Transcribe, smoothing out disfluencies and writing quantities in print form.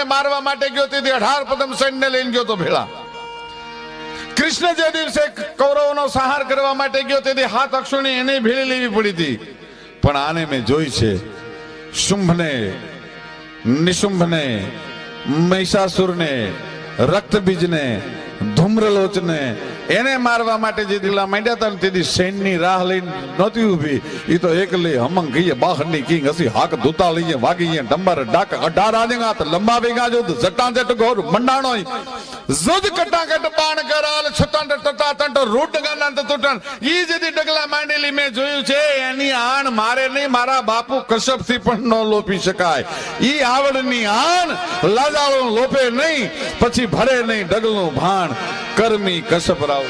ને મારવા માટે ગયો તેથી 18 પદમ સૈન્ય લઈને ગયો તો ભેળા. કૃષ્ણ જે દિવસે કૌરવોનો સંહાર કરવા માટે ગયો તેથી 7 અક્ષોણી એને ભેળી લેવી પડી હતી. પણ આને મેં જોઈ છે, શુંભને, નિશુંભને, મહિષાસુરને, રક્તબીજને, ધૂમ્રલોચને એને મારવા માટે જે દીલા માંડ્યા હતા ને તેથી સૈન્યની રાહ લઈને નહોતી ઊભી. એ તો એકલી હમંગ ગઈએ બહારની કિંગ હસી હાક ધૂતા લઈએ વાગીએ ડંબર ડાક 18 આદિગાત લંબાવી ગાજો જટાજટ ગોર મંડાણો જુદ કટાકટ બાણ કરાલ છતંડ તટા તંટ રૂટ ગાનંત તૂટન ઈ જેદી ડગલા માંડેલી મેં જોયું છે. એની આણ મારે નહીં, મારા બાપુ કશ્યપથી પણ ન લોપી શકાય. ઈ આવડની આણ લાજાળું લોપે નહીં, પછી ભરે નહીં ડગલું ભાણ. કર્મી કશ્યપ રાવ.